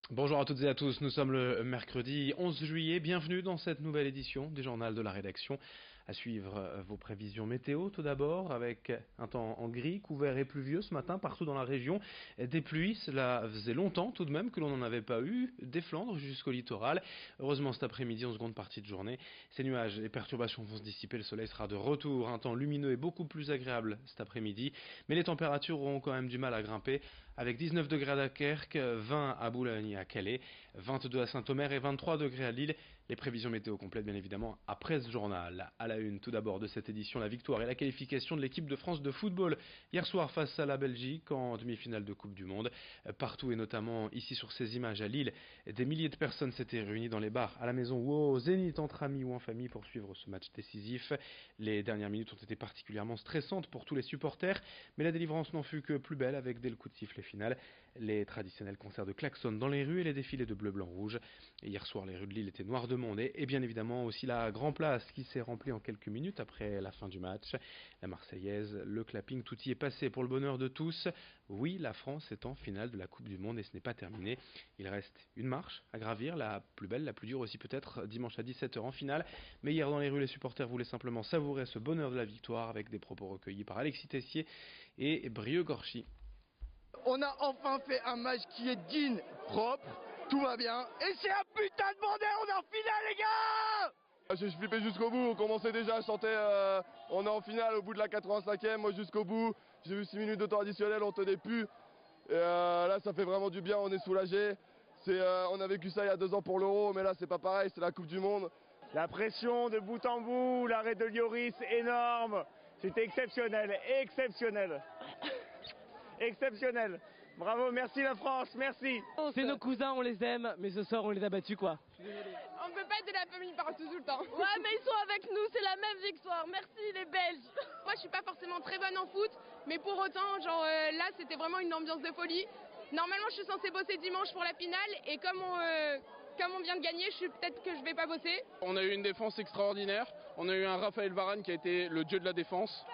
Bonjour à toutes et à tous, nous sommes le mercredi 11 juillet, bienvenue dans cette nouvelle édition du journal de la rédaction. À suivre vos prévisions météo tout d'abord, avec un temps en gris, couvert et pluvieux ce matin partout dans la région. Des pluies, cela faisait longtemps tout de même que l'on n'en avait pas eu, des Flandres jusqu'au littoral. Heureusement cet après-midi en seconde partie de journée, ces nuages et perturbations vont se dissiper, le soleil sera de retour, un temps lumineux et beaucoup plus agréable cet après-midi. Mais les températures auront quand même du mal à grimper, avec 19 degrés à Dunkerque, 20 à Boulogne et à Calais, 22 à Saint-Omer et 23 degrés à Lille. Les prévisions météo complètes bien évidemment après ce journal. À la une tout d'abord de cette édition, la victoire et la qualification de l'équipe de France de football hier soir face à la Belgique en demi-finale de Coupe du Monde. Partout et notamment ici sur ces images à Lille, des milliers de personnes s'étaient réunies dans les bars, à la maison ou au Zénith entre amis ou en famille pour suivre ce match décisif. Les dernières minutes ont été particulièrement stressantes pour tous les supporters, mais la délivrance n'en fut que plus belle avec dès le coup de sifflet final les traditionnels concerts de klaxons dans les rues et les défilés de bleu, blanc, rouge. Et hier soir, les rues de Lille étaient noires de monde et bien évidemment aussi la Grand Place qui s'est remplie en quelques minutes après la fin du match. La Marseillaise, le clapping, tout y est passé pour le bonheur de tous. Oui, la France est en finale de la Coupe du Monde et ce n'est pas terminé. Il reste une marche à gravir, la plus belle, la plus dure aussi peut-être, dimanche à 17h en finale. Mais hier dans les rues, les supporters voulaient simplement savourer ce bonheur de la victoire avec des propos recueillis par Alexis Tessier et Brieux Gorchy. On a enfin fait un match qui est digne, propre, tout va bien. Et c'est un putain de bordel, on est en finale les gars! J'ai flippé jusqu'au bout, on commençait déjà à chanter on est en finale au bout de la 85e, moi jusqu'au bout. J'ai vu 6 minutes de temps additionnel, on tenait plus. Et là ça fait vraiment du bien, on est soulagé. On a vécu ça il y a 2 ans pour l'Euro, mais là c'est pas pareil, c'est la Coupe du Monde. La pression de bout en bout, l'arrêt de Lloris énorme, c'était exceptionnel, exceptionnel. Exceptionnel. Bravo, merci la France, merci. C'est nos cousins, on les aime, mais ce soir on les a battus quoi. On peut pas être de la famille partout tout le temps. Ouais, mais ils sont avec nous, c'est la même victoire. Merci les Belges. Moi, je suis pas forcément très bonne en foot, mais pour autant, là, c'était vraiment une ambiance de folie. Normalement, je suis censée bosser dimanche pour la finale, et comme on vient de gagner, peut-être que je vais pas bosser. On a eu une défense extraordinaire. On a eu un Raphaël Varane qui a été le dieu de la défense.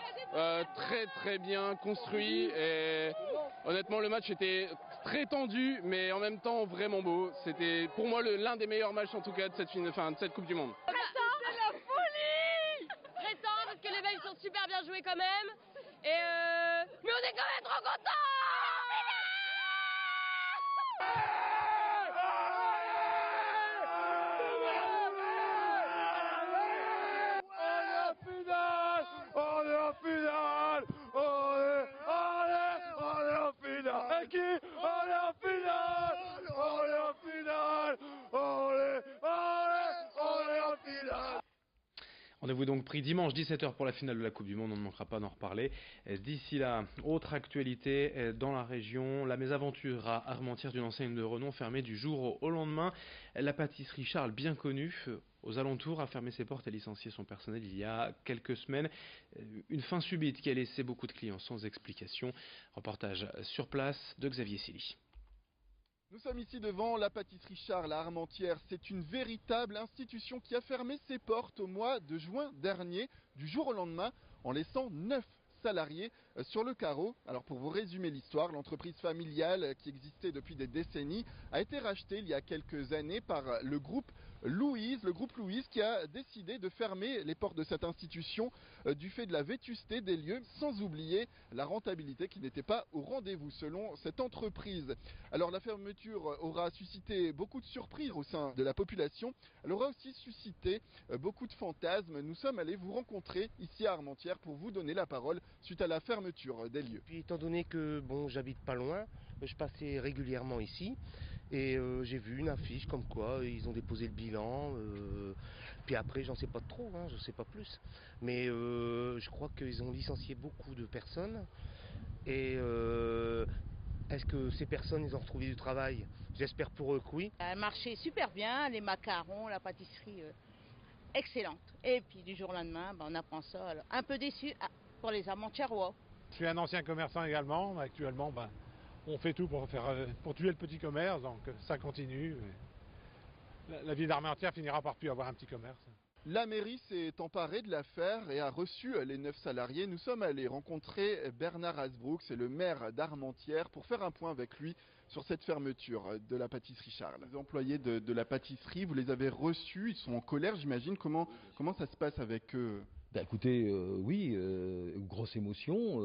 Très très bien construit et honnêtement le match était très tendu mais en même temps vraiment beau. C'était pour moi l'un des meilleurs matchs en tout cas de cette Coupe du Monde. C'est la folie. Récent parce que les Belges sont super bien joués quand même. Mais on est quand même trop contents. On est en finale! On est en finale! Et qui? On est en finale! On est en finale! On est en finale! Rendez-vous donc pris dimanche 17h pour la finale de la Coupe du Monde, on ne manquera pas d'en reparler. D'ici là, autre actualité dans la région, la mésaventure à Armentières d'une enseigne de renom fermée du jour au lendemain. La pâtisserie Charles, bien connue aux alentours, a fermé ses portes et licencié son personnel il y a quelques semaines. Une fin subite qui a laissé beaucoup de clients sans explication. Reportage sur place de Xavier Silly. Nous sommes ici devant la pâtisserie Charles à Armentières. C'est une véritable institution qui a fermé ses portes au mois de juin dernier, du jour au lendemain, en laissant 9 salariés sur le carreau. Alors pour vous résumer l'histoire, l'entreprise familiale qui existait depuis des décennies a été rachetée il y a quelques années par le groupe Louise qui a décidé de fermer les portes de cette institution du fait de la vétusté des lieux, sans oublier la rentabilité qui n'était pas au rendez-vous selon cette entreprise. Alors la fermeture aura suscité beaucoup de surprises au sein de la population, elle aura aussi suscité beaucoup de fantasmes. Nous sommes allés vous rencontrer ici à Armentières pour vous donner la parole suite à la fermeture des lieux. Puis étant donné que j'habite pas loin, je passais régulièrement ici et j'ai vu une affiche comme quoi ils ont déposé le bilan. Puis après j'en sais pas trop, je sais pas plus. Mais je crois qu'ils ont licencié beaucoup de personnes et est-ce que ces personnes ils ont retrouvé du travail? J'espère pour eux que oui. Ça a marché super bien, les macarons, la pâtisserie excellente. Et puis du jour au lendemain, on apprend ça. Alors, un peu déçu pour les Armentiérois. Je suis un ancien commerçant également. Actuellement, on fait tout pour tuer le petit commerce, donc ça continue. La ville d'Armentières finira par plus avoir un petit commerce. La mairie s'est emparée de l'affaire et a reçu les 9 salariés. Nous sommes allés rencontrer Bernard Hasbrook, c'est le maire d'Armentières, pour faire un point avec lui Sur cette fermeture de la pâtisserie Charles, les employés de la pâtisserie, vous les avez reçus, ils sont en colère, j'imagine. Comment ça se passe avec eux? Écoutez, oui, grosse émotion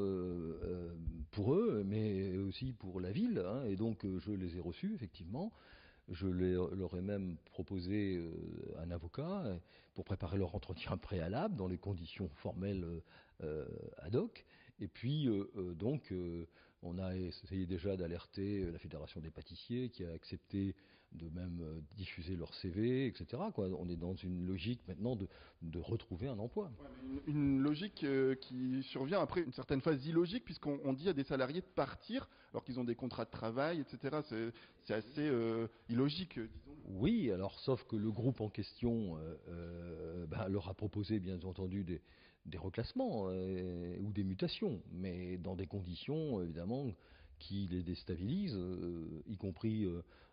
pour eux, mais aussi pour la ville, hein, et donc je les ai reçus, effectivement. Je leur ai même proposé un avocat pour préparer leur entretien préalable dans les conditions formelles ad hoc. Et puis, on a essayé déjà d'alerter la Fédération des pâtissiers qui a accepté de même diffuser leur CV, etc. On est dans une logique maintenant de retrouver un emploi. Ouais, une logique qui survient après une certaine phase illogique, puisqu'on dit à des salariés de partir alors qu'ils ont des contrats de travail, etc. C'est assez illogique, disons. Oui, alors sauf que le groupe en question leur a proposé bien entendu des reclassements ou des mutations, mais dans des conditions évidemment qui les déstabilisent, y compris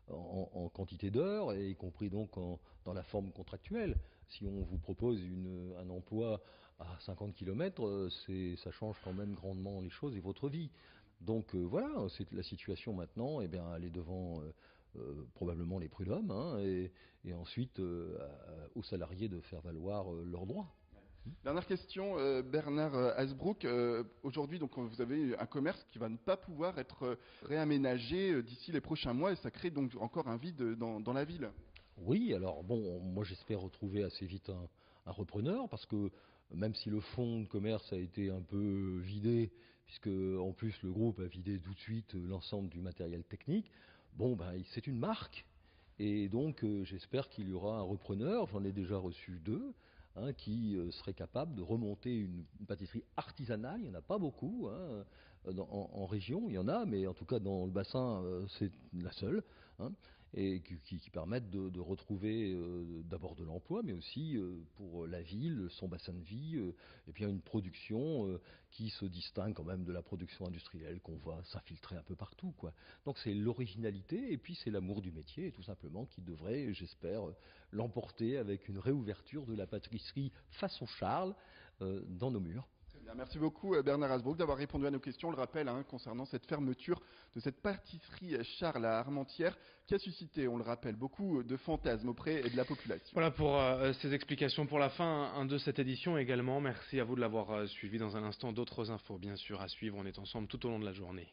en quantité d'heures et y compris donc dans la forme contractuelle. Si on vous propose un emploi à 50 km, ça change quand même grandement les choses et votre vie. Donc voilà, c'est la situation maintenant, elle est devant probablement les prud'hommes, hein, et ensuite aux salariés de faire valoir leurs droits. Dernière question, Bernard Hasbrouck. Aujourd'hui, donc, vous avez un commerce qui va ne pas pouvoir être réaménagé d'ici les prochains mois et ça crée donc encore un vide dans la ville. Oui, alors bon, moi j'espère retrouver assez vite un repreneur parce que même si le fonds de commerce a été un peu vidé, puisque en plus le groupe a vidé tout de suite l'ensemble du matériel technique, c'est une marque et donc j'espère qu'il y aura un repreneur. J'en ai déjà reçu 2. Qui serait capable de remonter une pâtisserie artisanale. Il n'y en a pas beaucoup en région, il y en a, mais en tout cas dans le bassin, c'est la seule, et qui permettent de retrouver d'abord de l'emploi, mais aussi pour la ville, son bassin de vie, et bien une production qui se distingue quand même de la production industrielle qu'on voit s'infiltrer un peu partout, quoi. Donc c'est l'originalité, et puis c'est l'amour du métier, tout simplement, qui devrait, j'espère, l'emporter avec une réouverture de la pâtisserie façon Charles dans nos murs. Merci beaucoup Bernard Hasbrouck d'avoir répondu à nos questions. On le rappelle, concernant cette fermeture de cette pâtisserie Charles à Armentières qui a suscité, on le rappelle, beaucoup de fantasmes auprès de la population. Voilà pour ces explications pour la fin de cette édition également. Merci à vous de l'avoir suivi. Dans un instant, d'autres infos bien sûr à suivre. On est ensemble tout au long de la journée.